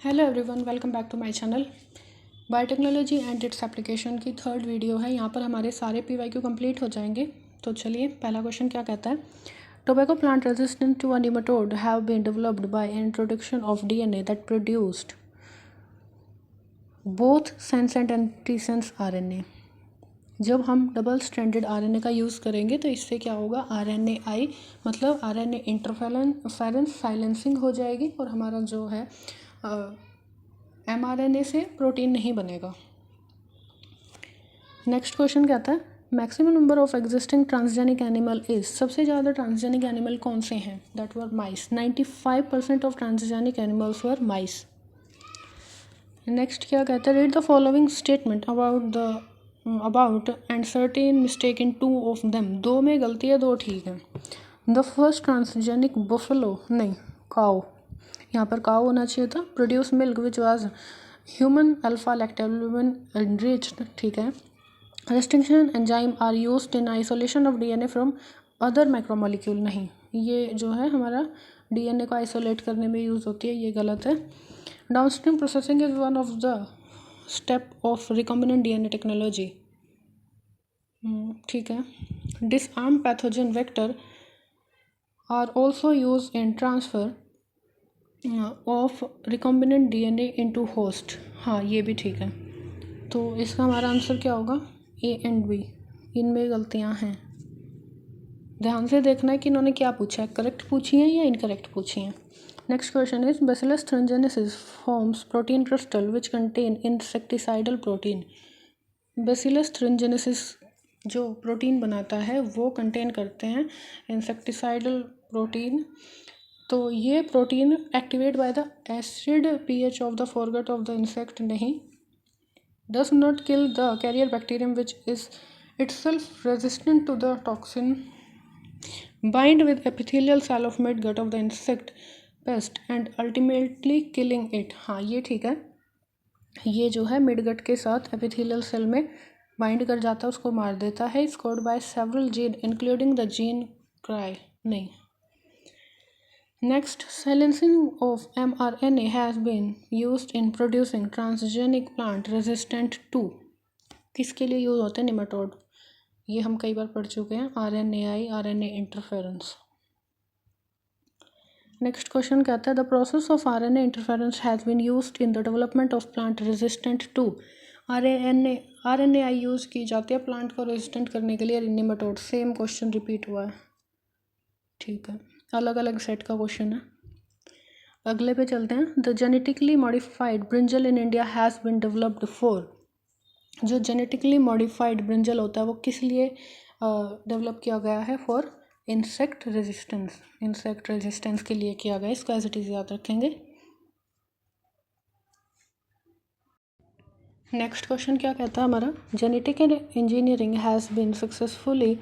Hello everyone, welcome back to my channel. Biotechnology and its application की third video है। यहाँ पर हमारे सारे PYQ कंप्लीट हो जाएंगे। तो चलिए, पहला क्वेश्चन क्या कहता है। Tobacco plant resistant to a nematode have been developed by introduction of DNA that produced both sense and antisense RNA। जब हम डबल स्ट्रैंडेड RNA का यूज़ करेंगे तो इससे क्या होगा, RNAi मतलब RNA इंटरफेरेंस साइलेंसिंग हो जाएगी और हमारा जो है mRNA से प्रोटीन नहीं बनेगा। नेक्स्ट क्वेश्चन कहता है maximum number of existing transgenic animal is. सबसे ज़्यादा ट्रांसजेनिक एनिमल कौन से हैं? That were mice. 95% of transgenic animals were mice. Next क्या कहता है, read the following statement about and certain mistake in 2 of them. 2 में गलती है, 2 ठीक है। द फर्स्ट ट्रांसजेनिक बफलो नहीं काउ, यहाँ पर काउ होना चाहिए था। Produce milk which was human alpha lactalbumin enriched, ठीक है। Restriction enzyme are used in isolation of DNA from other macromolecule, नहीं, ये जो है हमारा DNA को आइसोलेट करने में यूज़ होती है, ये गलत है। Downstream processing is one of the step of recombinant DNA technology, ठीक है। Disarm pathogen vector are also use in transfer of recombinant DNA into host, हाँ ये भी ठीक है। तो इसका हमारा आंसर क्या होगा, A एंड B। इनमें गलतियां हैं, ध्यान से देखना है कि इन्होंने क्या पूछा है, करेक्ट पूछी है या इनकरेक्ट पूछी है। Next question is Bacillus thuringiensis forms protein crystal which contain insecticidal protein. Bacillus thuringiensis जो प्रोटीन बनाता है वो कंटेन करते हैं इंसेक्टिसाइडल प्रोटीन। तो ये protein activate by the acid pH of the forget of the insect, नहीं। Does not kill the carrier bacterium which is itself resistant to the toxin, bind with epithelial cell of midgut of the insect pest and ultimately killing it, हाँ ये ठीक है। ये जो है midgut के साथ एपिथेलियल सेल में बाइंड कर जाता है, उसको मार देता है। Scored by several gene including the gene cry, नहीं। Next, silencing of mRNA has been used in producing transgenic plant resistant to, किसके लिए यूज होते हैं, निमेटोड। ये हम कई बार पढ़ चुके हैं, RNAi RNA interference. Next question कहता है the process of RNA interference has been used in the development of plant resistant to. RNAi use की जाती है प्लांट को रेजिस्टेंट करने के लिए निमेटोड। सेम क्वेश्चन रिपीट हुआ है, ठीक है, अलग अलग सेट का क्वेश्चन है। अगले पे चलते हैं। The genetically modified brinjal in India has been developed for. जो जेनेटिकली मॉडिफाइड ब्रिंजल होता है वो किस लिए डेवलप किया गया है, for insect resistance. Insect resistance के लिए किया गया, इसको एज इट इज़ याद रखेंगे। नेक्स्ट क्वेश्चन क्या कहता है हमारा, genetic engineering has been successfully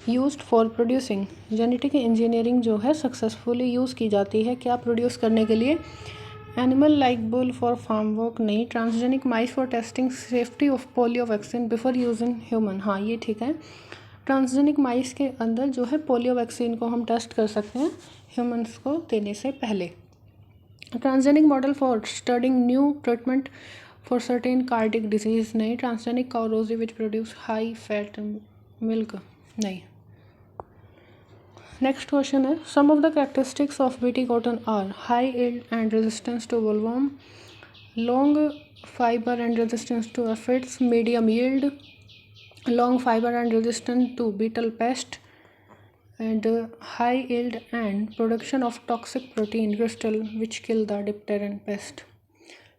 used for producing. Genetic engineering जो है सक्सेसफुली यूज़ की जाती है क्या प्रोड्यूस करने के लिए, animal like bull for farm work, नहीं। Transgenic mice for testing safety of polio vaccine before using human, हाँ ये ठीक है। ट्रांसजेनिक माइस के अंदर जो है पोलियो वैक्सीन को हम टेस्ट कर सकते हैं ह्यूमन्स को देने से पहले। Transgenic model for studying new treatment for certain cardiac disease, नहीं। Transgenic cow Rosie which produce high fat milk, नहीं। नेक्स्ट क्वेश्चन है some of the characteristics of BT cotton are high yield and resistance to bollworm, long fibre and resistance to aphids, medium yield, long fiber and resistant to beetle pest, and high yield and production of toxic protein crystal which kill the dipteran pest।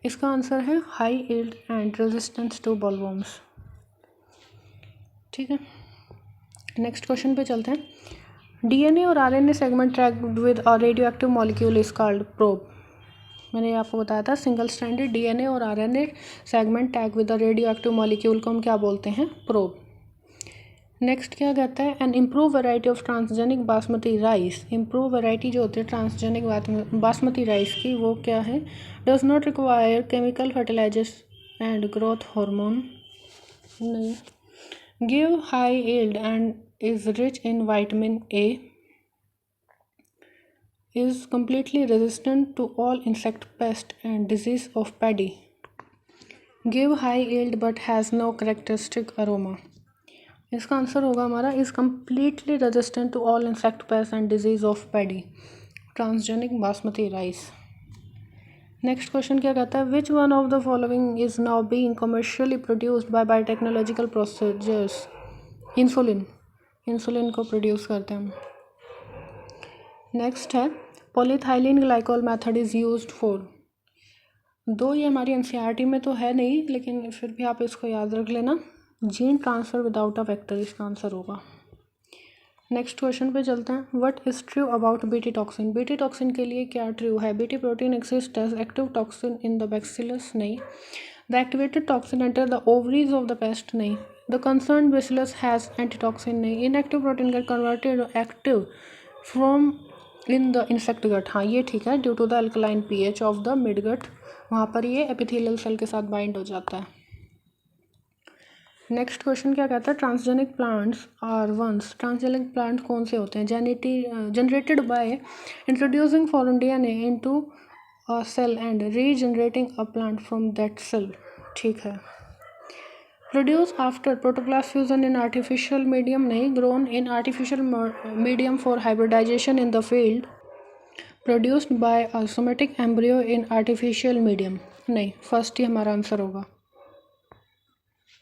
इसका answer है high yield and resistance to bollworms, ठीक है। Next question पे चलते हैं। DNA और RNA segment tagged with a radioactive molecule is called probe. मैंने आपको बताया था सिंगल स्ट्रैंडेड DNA और RNA segment tag with the radio active molecule को हम क्या बोलते हैं, प्रोब। नेक्स्ट क्या कहता है an improve variety of transgenic basmati rice. Improve variety जो होती है ट्रांसजेनिक बासमती राइस की, वो क्या है, does not require chemical fertilizers and growth hormone, नहीं। Give high yield and is rich in vitamin A, is completely resistant to all insect pest and disease of paddy. Give high yield but has no characteristic aroma. इसका answer होगा हमारा is completely resistant to all insect pests and disease of paddy. Transgenic basmati rice. Next question क्या कहता है, which one of the following is now being commercially produced by biotechnological procedures. Insulin को produce करते हैं. Next है polyethylene glycol method is used for. दो ये हमारी एनसीईआरटी में तो है नहीं, लेकिन फिर भी आप इसको याद रख लेना. Gene transfer without a vector इसका आंसर होगा. नेक्स्ट क्वेश्चन पे चलते हैं. What is true about BT toxin. BT toxin के लिए क्या ट्रू है. BT protein exist as active toxin in the bacillus. नहीं. The activated toxin enter the ovaries of the pest. नहीं. The concern bacillus has antitoxin. नहीं. Inactive protein get converted active from in the insect gut. हाँ ये ठीक है. Due to the alkaline pH of the mid gut, वहाँ पर ये epithelial cell के साथ बाइंड हो जाता है. नेक्स्ट क्वेश्चन क्या कहता है, transgenic plants are ones. Transgenic plant कौन से होते हैं. Generated by introducing foreign DNA into a cell and regenerating a plant from that cell. ठीक है. Produce after protoplast fusion in artificial medium. नहीं. Grown in artificial medium for hybridization in the field. Produced by a somatic embryo in artificial medium. नहीं. First ही हमारा answer होगा.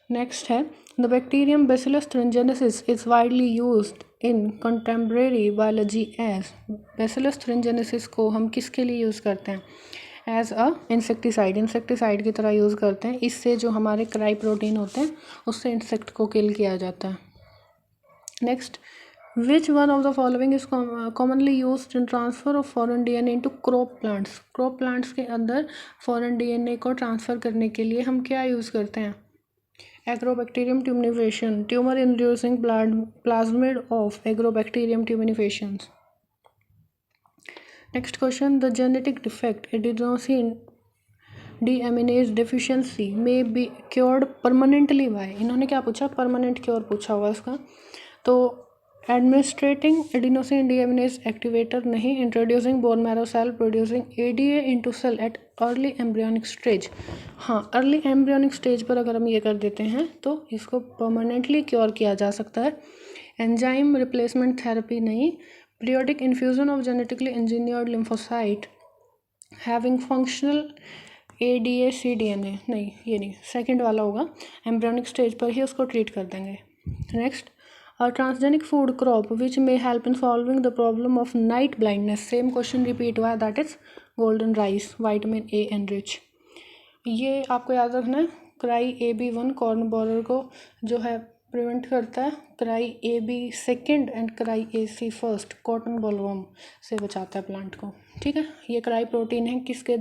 Next है the bacterium bacillus thuringiensis is widely used in contemporary biology as. Bacillus thuringiensis को हम किसके लिए use करते हैं. As a insecticide. इंसेक्टिसाइड की तरह यूज़ करते हैं. इससे जो हमारे क्राई प्रोटीन होते हैं उससे इंसेक्ट को किल किया जाता है. Next, which one of the following is commonly used in transfer of foreign DNA into crop plants. Crop plants के अंदर फॉरेन डीएनए को ट्रांसफ़र करने के लिए हम क्या यूज़ करते हैं. Agrobacterium tumination, tumor-inducing plasmid of Agrobacterium tumenifaciens. Next question, the genetic defect adenosine deaminase deficiency may be cured permanently by. इन्होंने क्या पूछा, परमानेंट क्योर पूछा हुआ इसका. तो एडमिनिस्ट्रेटिंग एडिनोसिन डीएमिनेज एक्टिवेटर. नहीं. Introducing bone marrow cell producing ADA into cell at early embryonic stage. हाँ, early embryonic stage पर अगर हम ये कर देते हैं तो इसको परमानेंटली क्योर किया जा सकता है. Enzyme replacement therapy. नहीं. Periodic infusion of genetically engineered lymphocyte having functional ADA cDNA. नहीं, ये नहीं. सेकेंड वाला होगा. एम्ब्रियोनिक स्टेज पर ही उसको ट्रीट कर देंगे. Next, a transgenic food crop which may help in solving the problem of night blindness. Same question repeat हुआ है, that is golden rice, vitamin A enrich. ये आपको याद रखना है. क्राई AB1 कॉर्न बोरर को जो है प्रिवेंट करता है. Cry AB second and cry AC first cotton bollworm से बचाता है प्लांट को. ठीक है. ये क्राई प्रोटीन है, किसके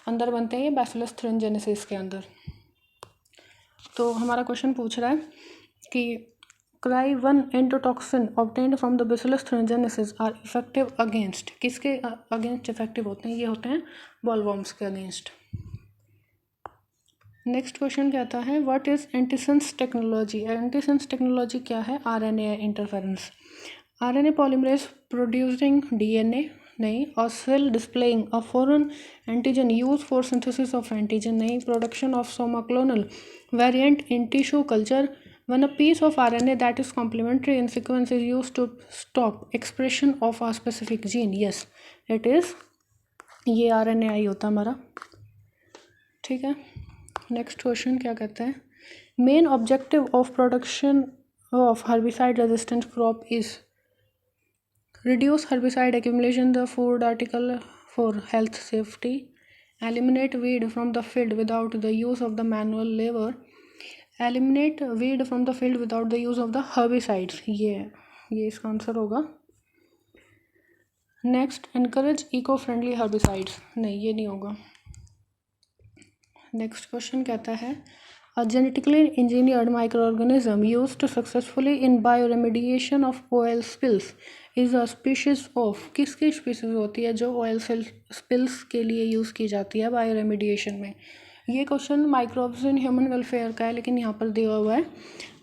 अंदर बनते हैं, ये बैसिलस thuringiensis के अंदर. तो हमारा क्वेश्चन पूछ रहा है कि Cry1 endotoxin obtained from the Bacillus thuringiensis are effective against. किसके अगेंस्ट इफेक्टिव होते हैं, ये होते हैं बॉलवर्म्स के अगेंस्ट. नेक्स्ट क्वेश्चन कहता है what is antisense technology. Antisense technology क्या है. RNA interference. RNA polymerase producing DNA. नहीं. और cell displaying a foreign antigen use for synthesis of antigen. नहीं. Production of somaclonal variant in tissue culture. When a piece of RNA that is complementary in sequence is used to stop expression of a specific gene. Yes, it is. ये RNAi होता है हमारा. ठीक है. Next question क्या कहते हैं, main objective of production of herbicide resistant crop is reduce herbicide accumulation the food article for health safety. Eliminate weed from the field without the use of the manual labour. Eliminate weed from the field without the use of the herbicides. ये इसका answer होगा. Next, encourage eco friendly herbicides. नहीं, ये नहीं होगा. Next question कहता है a genetically engineered micro organism used successfully in bioremediation of oil spills is a species of. किसकी स्पीशीज होती है जो ऑयल स्पिल्स के लिए यूज़ की जाती है बायोरेमिडिएशन में. ये question microbes in human welfare का है, लेकिन यहाँ पर दिया हुआ है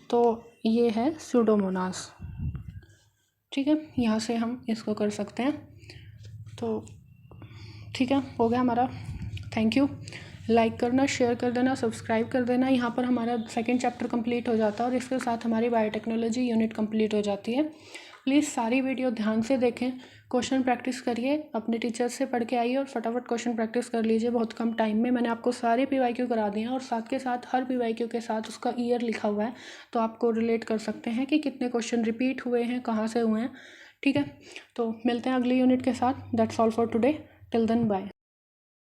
तो ये है सूडोमोनास. ठीक है. यहाँ से हम इसको कर सकते हैं. तो ठीक है, हो गया हमारा। Thank you. लाइक करना, शेयर कर देना, सब्सक्राइब कर देना। यहाँ पर हमारा सेकंड चैप्टर कंप्लीट हो जाता है और इसके साथ हमारी बायोटेक्नोलॉजी यूनिट कंप्लीट हो जाती है। प्लीज़ सारी वीडियो ध्यान से देखें, क्वेश्चन प्रैक्टिस करिए, अपने टीचर से पढ़ के आइए और फटाफट क्वेश्चन प्रैक्टिस कर लीजिए। बहुत कम टाइम में मैंने आपको सारे PYQ करा दिए हैं और साथ के साथ हर PYQ के साथ उसका ईयर लिखा हुआ है, तो आपको रिलेट कर सकते हैं कि कितने क्वेश्चन रिपीट हुए हैं, कहाँ से हुए हैं। ठीक है, तो मिलते हैं अगली यूनिट के साथ। That's all for today. Till then bye.